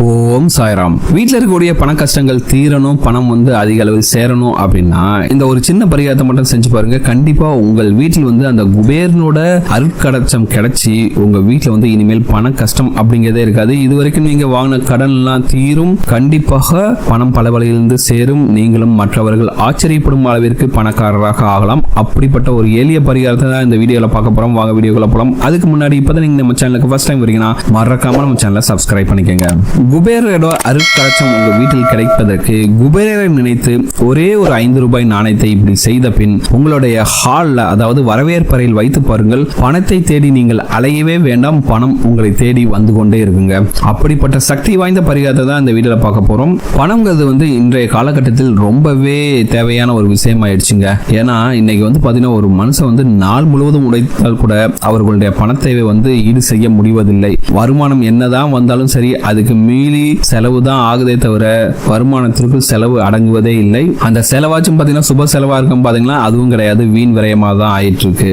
ஓம் சாய்ராம். வீட்டில் இருக்கக்கூடிய பண கஷ்டங்கள் தீரணும், பணம் அதிக அளவில் சேரணும் அப்படின்னா இந்த ஒரு சின்ன பரிகாரத்தை மட்டும் செஞ்சு பாருங்க. கண்டிப்பா உங்கள் வீட்டில் அந்த குபேரனோட அருட்கடாட்சம் கிடைச்சி உங்க வீட்டில் இனிமேல் பண கஷ்டம் அப்படிங்கிறதே இருக்காது. இதுவரைக்கும் நீங்க வாங்கின கடன் எல்லாம் தீரும். கண்டிப்பாக பணம் பல வழியிலிருந்து சேரும். நீங்களும் மற்றவர்கள் ஆச்சரியப்படும் அளவிற்கு பணக்காரராக ஆகலாம். அப்படிப்பட்ட ஒரு எளிய பரிகாரத்தை தான் இந்த வீடியோல பார்க்க போறோம். வாங்க வீடியோக்குள்ள போலாம். அதுக்கு முன்னாடி இப்பதான் நீங்க நம்ம சேனலுக்கு ஃபர்ஸ்ட் டைம் வரீங்கன்னா மறக்காம நம்ம சேனலை சப்ஸ்கிரைப் பண்ணிக்கங்க. குபேரரோட அருட்கடாட்சம் உங்க வீட்டில் கிடைப்பதற்கு குபேரரை நினைத்து ஒரே ஒரு 5 ரூபாய் நாணயத்தை இப்படி செய்த பின் உங்களுடைய ஹால்ல, அதாவது வரவேற்பறையில் வைத்து பாருங்கள். பணத்தை தேடி நீங்கள் அலையவே வேண்டாம், பணம் உங்களை தேடி வந்து கொண்டே இருக்குங்க. அப்படிப்பட்ட சக்தி வாய்ந்த பரிகாரத்தை தான் இந்த வீடியோல பார்க்க போறோம். பணம்ங்கிறது இன்றைய காலகட்டத்தில் ரொம்பவே தேவையான ஒரு விஷயம் ஆயிடுச்சுங்க. ஏன்னா இன்னைக்கு பாத்தீங்கன்னா ஒரு மனுஷன் நாள் முழுவதும் உழைத்தால் கூட அவர்களுடைய பணத்தேவை ஈடு செய்ய முடிவதில்லை. வருமானம் என்னதான் வந்தாலும் சரி, அதுக்கு மீறி செலவு தான் ஆகுதே தவிர வருமானத்திற்கு செலவு அடங்குவதே இல்லை. அந்த செலவாச்சும் பாத்தீங்கன்னா சுப செலவா இருக்கும் பாத்தீங்கன்னா அதுவும் கிடையாது, வீண் விரயமா தான் ஆயிட்டு இருக்கு.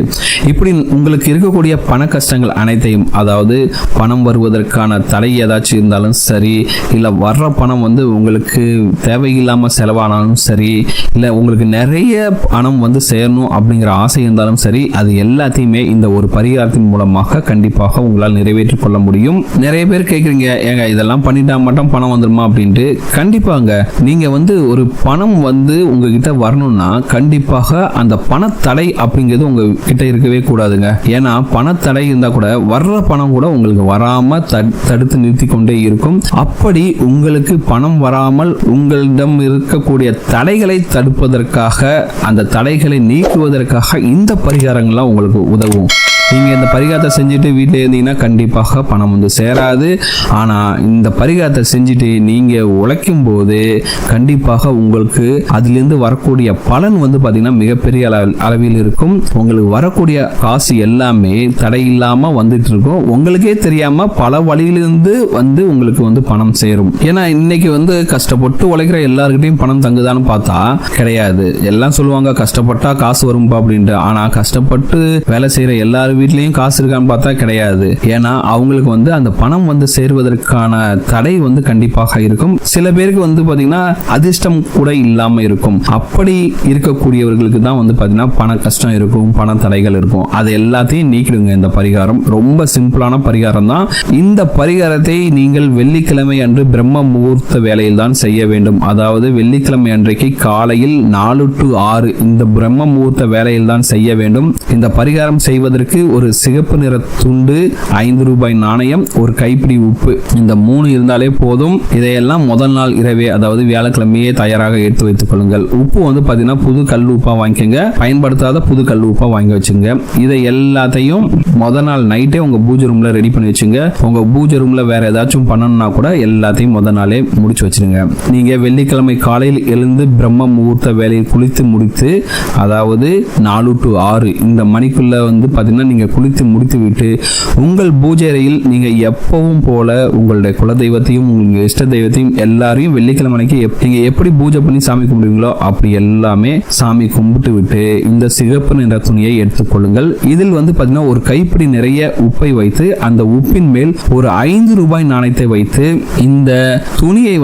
இப்படி உங்களுக்கு இருக்கக்கூடிய பண கஷ்டங்கள் அனைத்தையும், அதாவது பணம் வருவதற்கான தடை ஏதாச்சும் இருந்தாலும் சரி, இல்ல வர்ற பணம் உங்களுக்கு தேவையில்லாம செலவானாலும் சரி, இல்ல உங்களுக்கு நிறைய பணம் சேரணும் அப்படிங்கிற ஆசை இருந்தாலும் சரி, அது எல்லாத்தையுமே இந்த ஒரு பரிகாரத்தின் மூலமாக கண்டிப்பாக உங்களால் நிறைவேற்றிக் கொள்ள முடியும். நிறைய பேர் கேட்குறீங்க, ஏங்க இதெல்லாம் பண்ணிட்டா மட்டும் பணம் வந்துருமா அப்படின்ட்டு. கண்டிப்பாங்க நீங்க ஒரு பணம் உங்ககிட்ட வரணும்னா கண்டிப்பாக அந்த பணத்தடை அப்படிங்கிறது உங்க கிட்ட இருக்கவே கூடாதுங்க. ஏன்னா பணத்தடை இருந்தா கூட வர்ற பணம் கூட உங்களுக்கு வராம தடுத்து நிறுத்தி கொண்டே இருக்கும். அப்படி உங்களுக்கு பணம் வராமல் உங்களிடம் இருக்கக்கூடிய தடைகளை தடுப்பதற்காக, அந்த தடைகளை நீக்குவதற்காக இந்த பரிகாரங்கள்லாம் உங்களுக்கு உதவும். நீங்க இந்த பரிகாரத்தை செஞ்சுட்டு வீட்டில் இருந்தீங்கன்னா கண்டிப்பாக பணம் சேராது. ஆனா இந்த பரிகாரத்தை செஞ்சுட்டு நீங்க உழைக்கும் போது கண்டிப்பாக உங்களுக்கு அதிலிருந்து வரக்கூடிய பலன் பாத்தீங்கன்னா மிகப்பெரிய அளவில் இருக்கும். உங்களுக்கு வரக்கூடிய காசு எல்லாமே தடை இல்லாம வந்துட்டு இருக்கும். உங்களுக்கே தெரியாம பல வழியிலிருந்து உங்களுக்கு பணம் சேரும். ஏன்னா இன்னைக்கு கஷ்டப்பட்டு உழைக்கிற எல்லாருக்கிட்டையும் பணம் தங்குதான்னு பார்த்தா கிடையாது. எல்லாம் சொல்லுவாங்க கஷ்டப்பட்டா காசு வரும்பா அப்படின்ட்டு. ஆனா கஷ்டப்பட்டு வேலை செய்யற எல்லாரும் வீட்லயும் காசு இருக்கான்னு பார்த்தா கிடையாது. ஏன்னா அவங்களுக்கு அந்த பணம் சேர்வதற்கான தடை கண்டிப்பாக இருக்கும். சில பேருக்கு பாத்தீங்கன்னா அதிர்ஷ்டம் கூட இல்லாம இருக்கும். அப்படி இருக்கக்கூடியவர்களுக்கு தான் பாத்தீங்கன்னா பண கஷ்டம் இருக்கும், பண தடைகள் இருக்கும். அது எல்லாத்தையும் நீக்கிடுங்க இந்த பரிகாரம். ரொம்ப சிம்பிளான பரிகாரம் தான். இந்த பரிகாரத்தை நீங்கள் வெள்ளிக்கிழமை அன்று பிரம்ம முகூர்த்த வேளையில் தான் செய்ய வேண்டும். அதாவது வெள்ளிக்கிழமை அன்றைக்கு காலையில் 4 to 6 இந்த பிரம்ம முகூர்த்த வேளையில் தான் செய்ய வேண்டும். இந்த பரிகாரம் செய்வதற்கு ஒரு சிகப்பு நிற துண்டு, 5 ரூபாய் நாணயம், ஒரு கைப்பிடி உப்பு, இந்த 3 இருந்தாலே போதும். இதையெல்லாம் முதல் நாள் இரவே, அதாவது வியாழக்கிழமையே தயாராக எடுத்து வைத்துக் கொள்ளுங்கள். உப்பு பாத்தீங்கன்னா புது கல் உப்பா வாங்கிக்கங்க, பயன்படுத்தாத புது கல் உப்பா வாங்கி வச்சுங்க. இதை எல்லாத்தையும் முதல் நாள் நைட்டே உங்க பூஜை ரூம்ல ரெடி பண்ணி வச்சுங்க. உங்க பூஜை ரூம்ல வேற ஏதாச்சும் பண்ணணும்னா கூட எல்லாத்தையும் முதல் நாளே முடிச்சு வச்சிருங்க. நீங்க வெள்ளிக்கிழமை காலையில் எழுந்து பிரம்ம முகூர்த்த வேலையை குளித்து முடித்து, அதாவது 4 to 6 இந்த மணிக்குள்ள பாத்தீங்கன்னா நீங்க குளித்து முடித்து விட்டு உங்கள் பூஜை அறையில் நீங்க எப்பவும் போல உங்களுடைய குலதெய்வத்தையும் உங்க இஷ்ட தெய்வத்தையும் எல்லாரையும் வெள்ளிக்கிழமைக்கு நீங்க எப்படி பூஜை பண்ணி சாமி கும்பிடுவீங்களோ அப்படி எல்லாமே சாமி கும்பிட்டு விட்டு இந்த சிகப்பு நிற துணியை எடுத்துக்கொள்ளுங்கள். இதில் பாத்தீங்கன்னா ஒரு கைப்பிடி நிறைய உப்பை வைத்து அந்த உப்பின் மேல் ஒரு 5 ரூபாய் நாணயத்தை வைத்து இந்த துணியை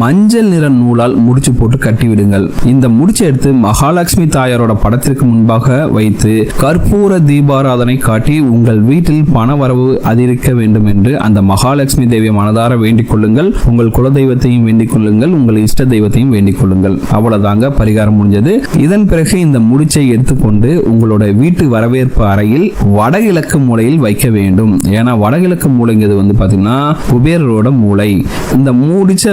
மஞ்சள் நிற நூலால் முடிச்சு போட்டு கட்டி விடுங்கள். இந்த முடிச்சை எடுத்து மகாலட்சுமி தாயாரோட படத்திற்கு முன்பாக வைத்து கற்பூர தீபாராதனை காட்டி உங்கள் வீட்டில் பண வரவு அதிகரிக்க வேண்டும் என்று அந்த மகாலட்சுமி தேவியை மனதார வேண்டிக் கொள்ளுங்கள். உங்கள் குலதெய்வத்தையும் வேண்டிக் கொள்ளுங்கள், உங்கள் இஷ்ட தெய்வத்தையும் வேண்டிக் கொள்ளுங்கள். அவ்வளவுதாங்க, பரிகாரம் முடிஞ்சது. இதன் பிறகு இந்த முடிச்சை எடுத்துக்கொண்டு உங்களோட வீட்டு வரவேற்பு அறையில் வடகிழக்கு மூலையில் வைக்க வேண்டும். ஏன்னா வடகிழக்கு மூலைங்கிறது பாத்தீங்கன்னா குபேரரோட மூளை. இந்த முடிச்ச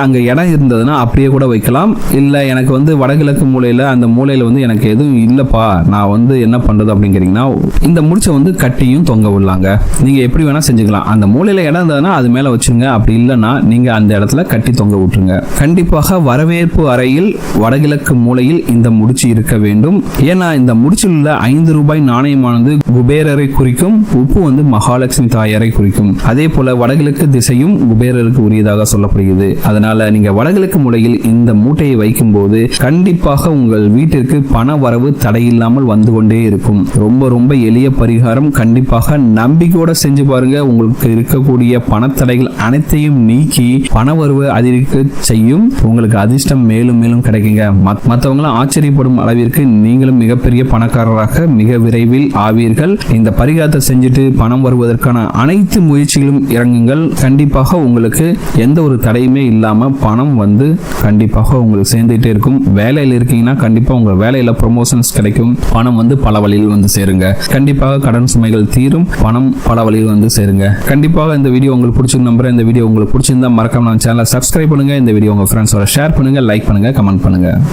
அங்க இடம் இருந்ததுன்னா அப்படியே கூட வைக்கலாம். இல்ல எனக்கு வடகிழக்கு மூலையில, அந்த மூலையில எனக்கு எதுவும் இல்லப்பா, நான் என்ன பண்றது அப்படிங்கிறீங்கன்னா இந்த முடிச்ச கட்டியும் தொங்க விடலாங்க. நீங்க எப்படி வேணா செஞ்சுக்கலாம். அந்த மூலையில இடம் இருந்ததுன்னா அது மேல வச்சுங்க. அப்படி இல்லைன்னா நீங்க அந்த இடத்துல கட்டி தொங்க விட்டுருங்க. கண்டிப்பாக வரவேற்பு அறையில் வடகிழக்கு மூலையில் இந்த முடிச்சு இருக்க வேண்டும். ஏன்னா இந்த முடிச்சில் உள்ள 5 ரூபாய் நாணயமானது குபேரரை குறிக்கும், உப்பு மகாலட்சுமி தாயாரை குறிக்கும். அதே போல வடகிழக்கு திசையும் குபேரருக்கு உரியதாக சொல்லப்படுகிறது. அதனால நீங்க வடகிழக்கு மூலையில் இந்த மூட்டையை வைக்கும் போது கண்டிப்பாக உங்கள் வீட்டிற்கு பண வரவு தடையில்லாமல் வந்து கொண்டே இருக்கும். ரொம்ப ரொம்ப எளிய பரிகாரம் கண்டிப்பாக நம்பிக்கையோட செஞ்சு பாருங்க. உங்களுக்கு இருக்கக்கூடிய பணத்தடைகள் அனைத்தையும் நீக்கி பண வரவு அதிகரிக்க செய்யும். உங்களுக்கு அதிர்ஷ்டம் மேலும் மேலும் கிடைக்குங்க. மற்றவங்களும் ஆச்சரியப்படும் அளவிற்கு நீங்களும் மிகப்பெரிய பணக்காரராக மிக விரைவில் ஆவீர்கள். இந்த பரிகாரத்தை செஞ்சுட்டு பணம் வருவதற்கான அனைத்து முயற்சிகளும் இறங்குங்கள். கண்டிப்பாக உங்களுக்கு எந்த ஒரு தடையுமே இல்லாம பணம் வந்து கண்டிப்பாக உங்களுக்கு சேர்ந்துட்டே இருக்கும். வேலையில் இருக்கீங்கன்னா கண்டிப்பா உங்க வேலையில ப்ரொமோஷன்ஸ் கிடைக்கும். பணம் வந்து பல வழியில் வந்து சேருங்க. கண்டிப்பாக கடன் சுமைகள் தீரும். பணம் பல வழியில் வந்து சேருங்க. கண்டிப்பாக இந்த வீடியோ உங்களுக்கு பிடிச்சிருந்த நம்புறேன். இந்த வீடியோ உங்களுக்கு பிடிச்சிருந்தா மறக்காம நம்ம சேனலை சப்ஸ்கிரைப் பண்ணுங்க. இந்த வீடியோ உங்க ஃப்ரெண்ட்ஸோட ஷேர் பண்ணுங்க, லைக் பண்ணுங்க, கமெண்ட் பண்ணுங்க.